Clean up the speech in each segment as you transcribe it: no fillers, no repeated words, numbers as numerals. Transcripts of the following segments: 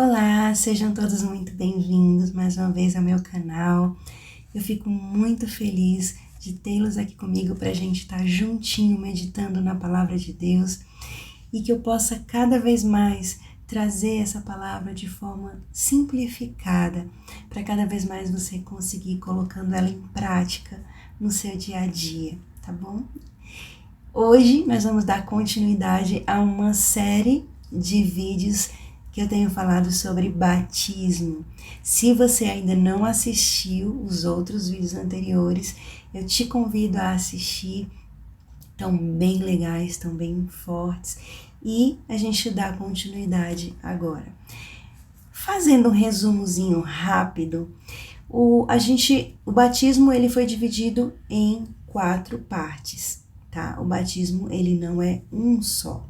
Olá, sejam todos muito bem-vindos mais uma vez ao meu canal. Eu fico muito feliz de tê-los aqui comigo para a gente estar juntinho meditando na palavra de Deus e que eu possa cada vez mais trazer essa palavra de forma simplificada para cada vez mais você conseguir ir colocando ela em prática no seu dia a dia, tá bom? Hoje nós vamos dar continuidade a uma série de vídeos que eu tenho falado sobre batismo. Se você ainda não assistiu os outros vídeos anteriores, eu te convido a assistir, estão bem legais, estão bem fortes, e a gente dá continuidade agora. Fazendo um resumozinho rápido, o batismo ele foi dividido em 4 partes, tá? O batismo ele não é um só.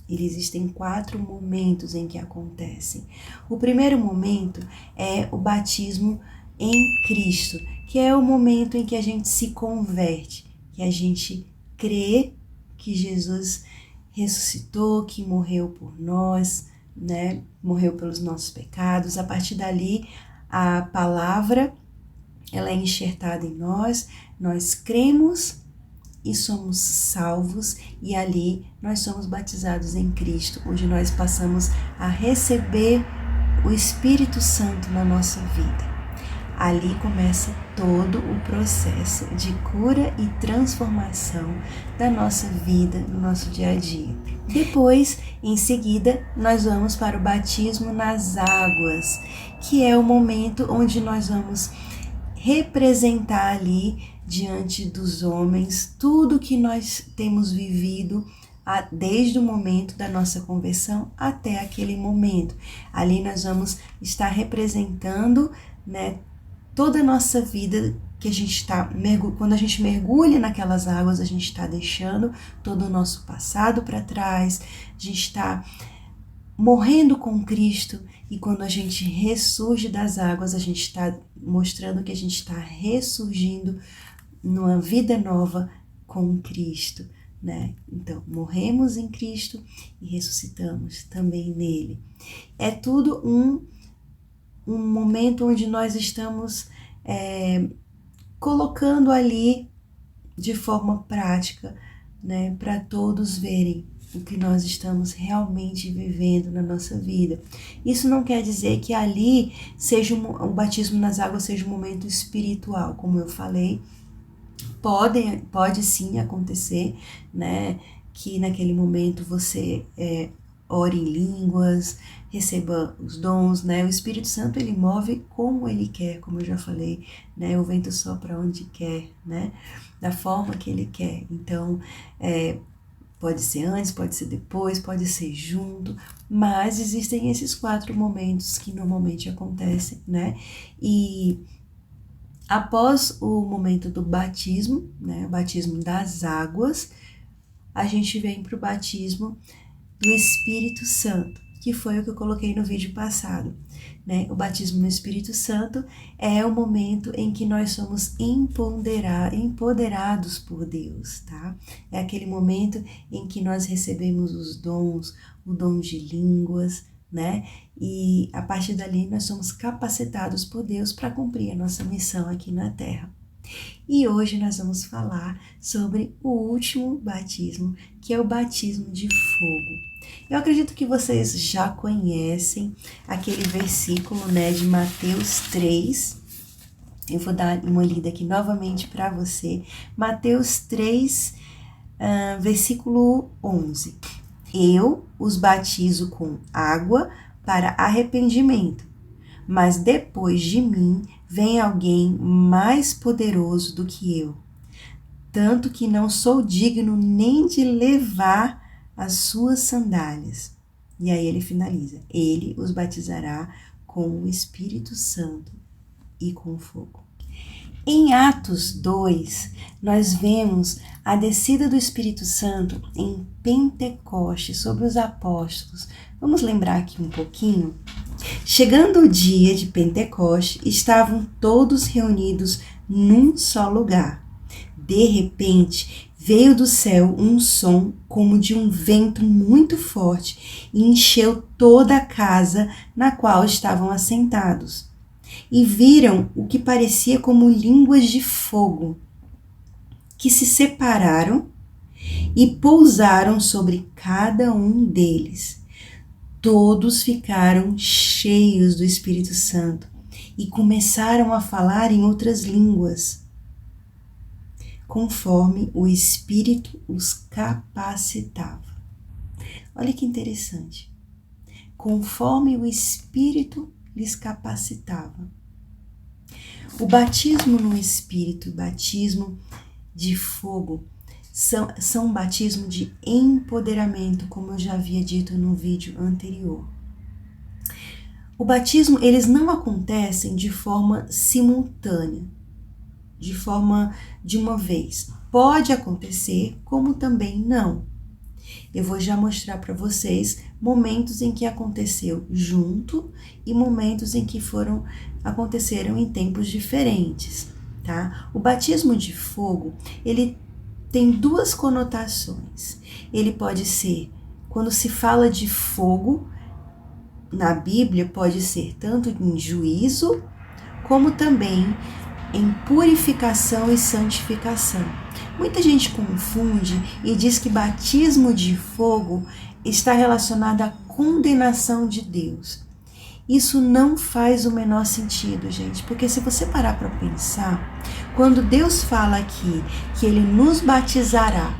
Existem 4 momentos em que acontecem. O primeiro momento é o batismo em Cristo, que é o momento em que a gente se converte, que a gente crê que Jesus ressuscitou, que morreu por nós, né? Morreu pelos nossos pecados. A partir dali, a palavra ela é enxertada em nós, nós cremos e somos salvos, e ali nós somos batizados em Cristo, onde nós passamos a receber o Espírito Santo na nossa vida. Ali começa todo o processo de cura e transformação da nossa vida, no nosso dia a dia. Depois, em seguida, nós vamos para o batismo nas águas, que é o momento onde nós vamos representar ali diante dos homens tudo que nós temos vivido desde o momento da nossa conversão até aquele momento. Ali nós vamos estar representando, né, toda a nossa vida que a gente está, quando a gente mergulha naquelas águas, a gente está deixando todo o nosso passado para trás, a gente está morrendo com Cristo, e quando a gente ressurge das águas, a gente está mostrando que a gente está ressurgindo numa vida nova com Cristo, né? Então, morremos em Cristo e ressuscitamos também nele. É tudo um momento onde nós estamos colocando ali de forma prática, né, para todos verem o que nós estamos realmente vivendo na nossa vida. Isso não quer dizer que ali seja o batismo nas águas seja um momento espiritual, como eu falei. Pode sim acontecer, né, que naquele momento você ore em línguas, receba os dons, né? O Espírito Santo ele move como ele quer, como eu já falei, né? O vento sopra onde quer, né? Da forma que ele quer. Então, pode ser antes, pode ser depois, pode ser junto, mas existem esses 4 momentos que normalmente acontecem, né? E após o momento do batismo, né, o batismo das águas, a gente vem para o batismo do Espírito Santo, que foi o que eu coloquei no vídeo passado, né? O batismo no Espírito Santo é o momento em que nós somos empoderados por Deus, tá? É aquele momento em que nós recebemos os dons, o dom de línguas, né? E a partir dali nós somos capacitados por Deus para cumprir a nossa missão aqui na Terra. E hoje nós vamos falar sobre o último batismo, que é o batismo de fogo. Eu acredito que vocês já conhecem aquele versículo, né, de Mateus 3. Eu vou dar uma lida aqui novamente para você. Mateus 3, versículo 11. Eu os batizo com água para arrependimento, mas depois de mim vem alguém mais poderoso do que eu, tanto que não sou digno nem de levar as suas sandálias. E aí ele finaliza: ele os batizará com o Espírito Santo e com fogo. Em Atos 2, nós vemos a descida do Espírito Santo em Pentecostes sobre os apóstolos. Vamos lembrar aqui um pouquinho? Chegando o dia de Pentecostes, estavam todos reunidos num só lugar. De repente, Veio do céu um som como de um vento muito forte e encheu toda a casa na qual estavam assentados. E viram o que parecia como línguas de fogo, que se separaram e pousaram sobre cada um deles. Todos ficaram cheios do Espírito Santo e começaram a falar em outras línguas, conforme o Espírito os capacitava. Olha que interessante. Conforme o Espírito lhes capacitava. O batismo no Espírito, o batismo de fogo, são um batismo de empoderamento, como eu já havia dito no vídeo anterior. O batismo, eles não acontecem de forma simultânea, de uma vez. Pode acontecer, como também não. Eu vou já mostrar para vocês momentos em que aconteceu junto e momentos em que aconteceram em tempos diferentes, tá? O batismo de fogo, ele tem duas conotações. Ele pode ser, quando se fala de fogo, na Bíblia, pode ser tanto em juízo, como também em purificação e santificação. Muita gente confunde e diz que batismo de fogo está relacionado à condenação de Deus. Isso não faz o menor sentido, gente, porque se você parar para pensar, quando Deus fala aqui que Ele nos batizará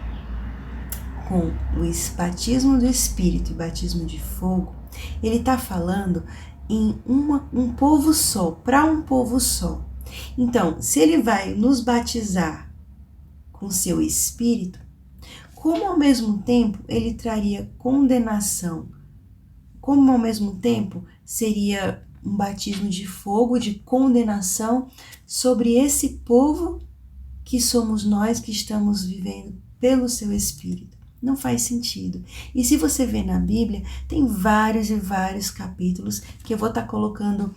com o batismo do Espírito e batismo de fogo, Ele está falando em um povo só, para um povo só. Então, se Ele vai nos batizar com seu Espírito, como ao mesmo tempo Ele traria condenação? Como ao mesmo tempo seria um batismo de fogo, de condenação sobre esse povo que somos nós que estamos vivendo pelo seu Espírito? Não faz sentido. E se você vê na Bíblia, tem vários e vários capítulos que eu vou estar colocando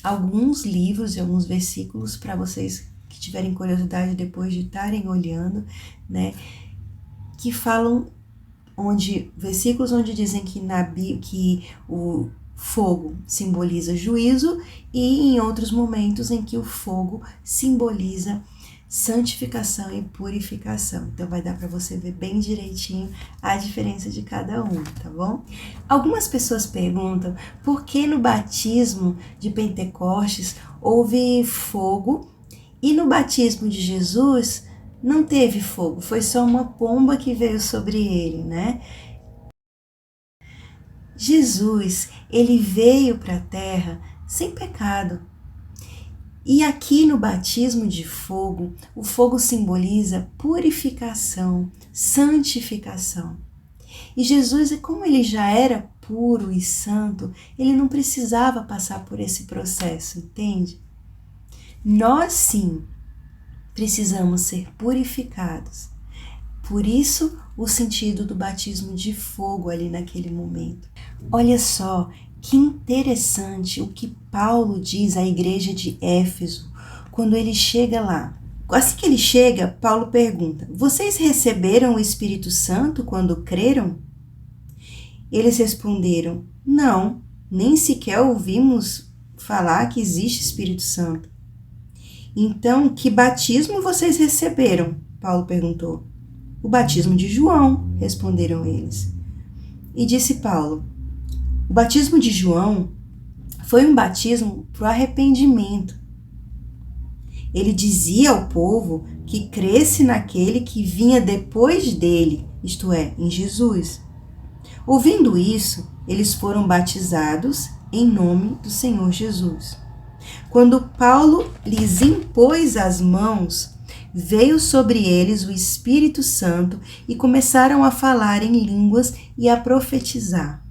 alguns livros e alguns versículos para vocês que tiverem curiosidade depois de estarem olhando, né? Que falam versículos onde dizem que o fogo simboliza juízo e em outros momentos em que o fogo simboliza santificação e purificação. Então vai dar para você ver bem direitinho a diferença de cada um, tá bom? Algumas pessoas perguntam por que no batismo de Pentecostes houve fogo e no batismo de Jesus não teve fogo, foi só uma pomba que veio sobre ele, né? Jesus, ele veio para a terra sem pecado. E aqui no batismo de fogo, o fogo simboliza purificação, santificação. E Jesus, como ele já era puro e santo, ele não precisava passar por esse processo, entende? Nós sim precisamos ser purificados. Por isso, o sentido do batismo de fogo ali naquele momento. Olha só, que interessante o que Paulo diz à igreja de Éfeso quando ele chega lá. Assim que ele chega, Paulo pergunta: vocês receberam o Espírito Santo quando creram? Eles responderam: não, nem sequer ouvimos falar que existe Espírito Santo. Então, que batismo vocês receberam? Paulo perguntou. O batismo de João, responderam eles. E disse Paulo: o batismo de João foi um batismo para o arrependimento. Ele dizia ao povo que cresce naquele que vinha depois dele, isto é, em Jesus. Ouvindo isso, eles foram batizados em nome do Senhor Jesus. Quando Paulo lhes impôs as mãos, veio sobre eles o Espírito Santo e começaram a falar em línguas e a profetizar.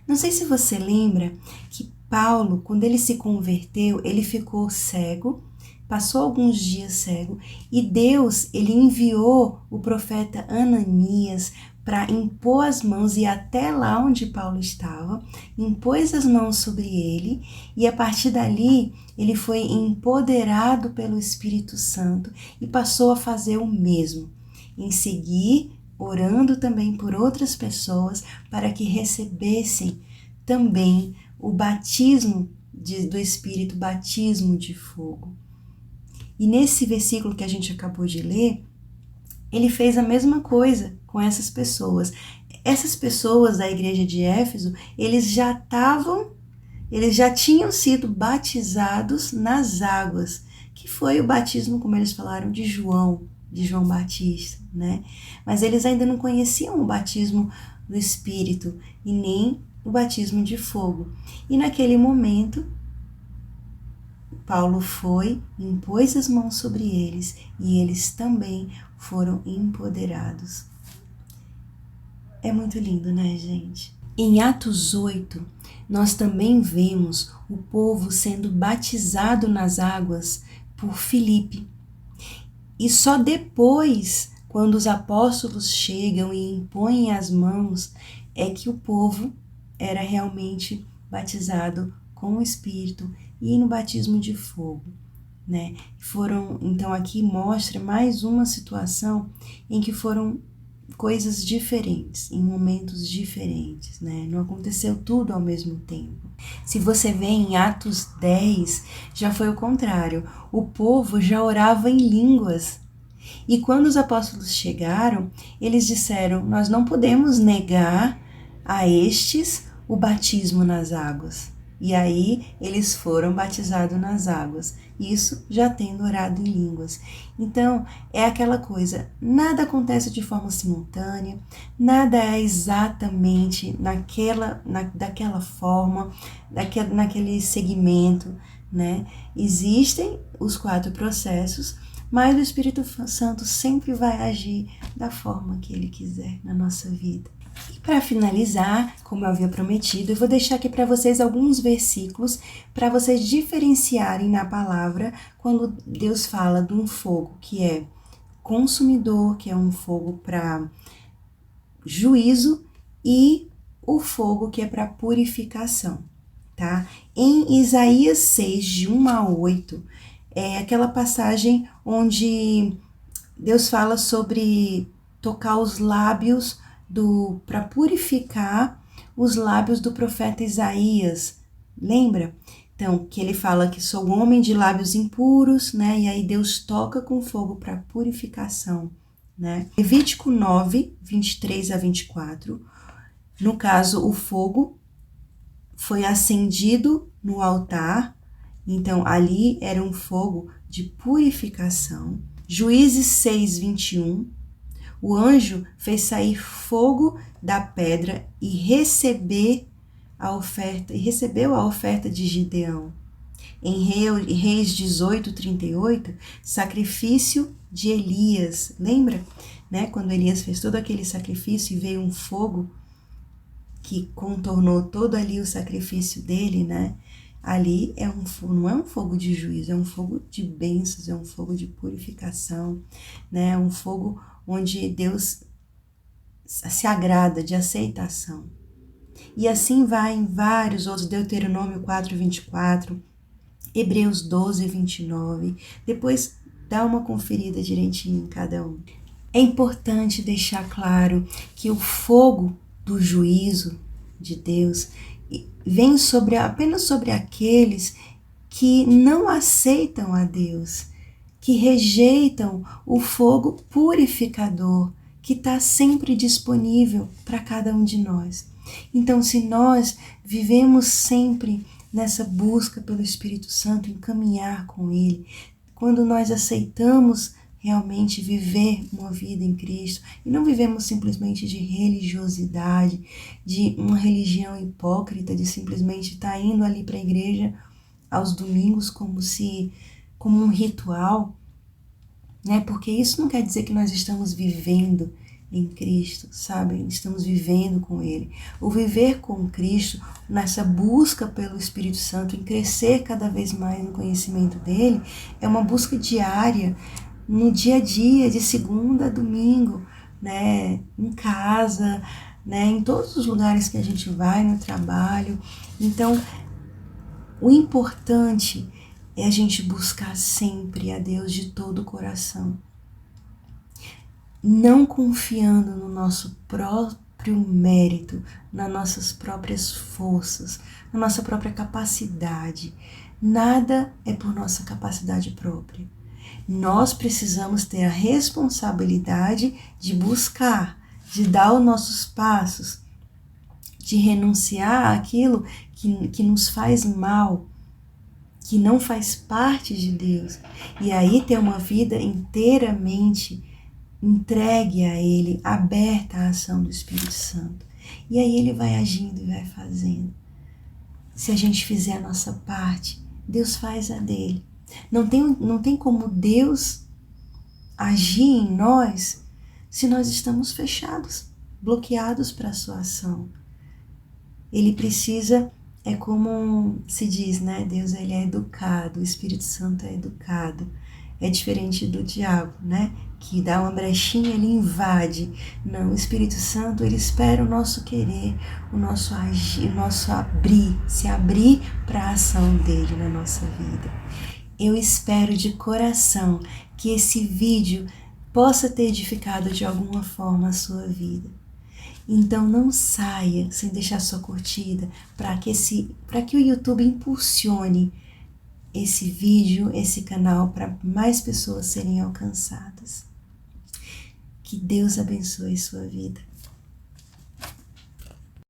Não sei se você lembra que Paulo, quando ele se converteu, ele ficou cego, passou alguns dias cego, e Deus, ele enviou o profeta Ananias para impor as mãos, e até lá onde Paulo estava, impôs as mãos sobre ele, e a partir dali ele foi empoderado pelo Espírito Santo e passou a fazer o mesmo. em seguir orando também por outras pessoas para que recebessem também o batismo do Espírito, batismo de fogo. E nesse versículo que a gente acabou de ler, ele fez a mesma coisa com essas pessoas. Essas pessoas da igreja de Éfeso, eles já tinham sido batizados nas águas, que foi o batismo, como eles falaram, de João Batista, né? Mas eles ainda não conheciam o batismo do Espírito e nem o batismo de fogo. E naquele momento, Paulo foi, impôs as mãos sobre eles e eles também foram empoderados. É muito lindo, né, gente? Em Atos 8, nós também vemos o povo sendo batizado nas águas por Filipe. E só depois, quando os apóstolos chegam e impõem as mãos, é que o povo era realmente batizado com o Espírito e no batismo de fogo, né? Então aqui mostra mais uma situação em que foram coisas diferentes, em momentos diferentes, né? Não aconteceu tudo ao mesmo tempo. Se você vê em Atos 10, já foi o contrário. O povo já orava em línguas. E quando os apóstolos chegaram, eles disseram: nós não podemos negar a estes o batismo nas águas. E aí eles foram batizados nas águas, isso já tendo orado em línguas. Então é aquela coisa, nada acontece de forma simultânea, nada é exatamente daquela forma, naquele segmento, né? Existem os 4 processos, mas o Espírito Santo sempre vai agir da forma que ele quiser na nossa vida. E para finalizar, como eu havia prometido, eu vou deixar aqui para vocês alguns versículos para vocês diferenciarem na palavra quando Deus fala de um fogo que é consumidor, que é um fogo para juízo, e o fogo que é para purificação, tá? Em Isaías 6, de 1 a 8, é aquela passagem onde Deus fala sobre tocar os lábios para purificar os lábios do profeta Isaías, lembra? Então, que ele fala que sou homem de lábios impuros, né? E aí Deus toca com fogo para purificação, né? Levítico 9, 23 a 24, no caso, o fogo foi acendido no altar, então ali era um fogo de purificação. Juízes 6, 21, o anjo fez sair fogo da pedra e recebeu a oferta de Gideão. Em Reis 18, 38, sacrifício de Elias. Lembra, né? Quando Elias fez todo aquele sacrifício e veio um fogo que contornou todo ali o sacrifício dele, né? Ali não é um fogo de juízo, é um fogo de bênçãos, é um fogo de purificação, né? É um fogo onde Deus se agrada, de aceitação. E assim vai em vários outros, Deuteronômio 4, 24, Hebreus 12, 29. Depois dá uma conferida direitinho em cada um. É importante deixar claro que o fogo do juízo de Deus vem apenas sobre aqueles que não aceitam a Deus, que rejeitam o fogo purificador que está sempre disponível para cada um de nós. Então, se nós vivemos sempre nessa busca pelo Espírito Santo, em caminhar com Ele, quando nós aceitamos realmente viver uma vida em Cristo e não vivemos simplesmente de religiosidade, de uma religião hipócrita, de simplesmente estar indo ali para a igreja aos domingos como um ritual, né? Porque isso não quer dizer que nós estamos vivendo em Cristo, sabe? Estamos vivendo com Ele. O viver com Cristo, nessa busca pelo Espírito Santo, em crescer cada vez mais no conhecimento dEle, é uma busca diária, no dia a dia, de segunda a domingo, né? Em casa, né? Em todos os lugares que a gente vai, no trabalho. Então, o importante é a gente buscar sempre a Deus de todo o coração. não confiando no nosso próprio mérito, nas nossas próprias forças, na nossa própria capacidade. Nada é por nossa capacidade própria. Nós precisamos ter a responsabilidade de buscar, de dar os nossos passos, de renunciar àquilo que nos faz mal, que não faz parte de Deus. E aí ter uma vida inteiramente entregue a Ele, aberta à ação do Espírito Santo. E aí Ele vai agindo e vai fazendo. Se a gente fizer a nossa parte, Deus faz a dele. Não tem como Deus agir em nós se nós estamos fechados, bloqueados para a sua ação. Ele precisa, é como se diz, né? Deus, ele é educado, o Espírito Santo é educado. É diferente do diabo, né? Que dá uma brechinha, ele invade. Não, o Espírito Santo, ele espera o nosso querer, o nosso agir, o nosso se abrir para a ação dele na nossa vida. Eu espero de coração que esse vídeo possa ter edificado de alguma forma a sua vida. Então não saia sem deixar sua curtida para que o YouTube impulsione esse vídeo, esse canal para mais pessoas serem alcançadas. Que Deus abençoe sua vida.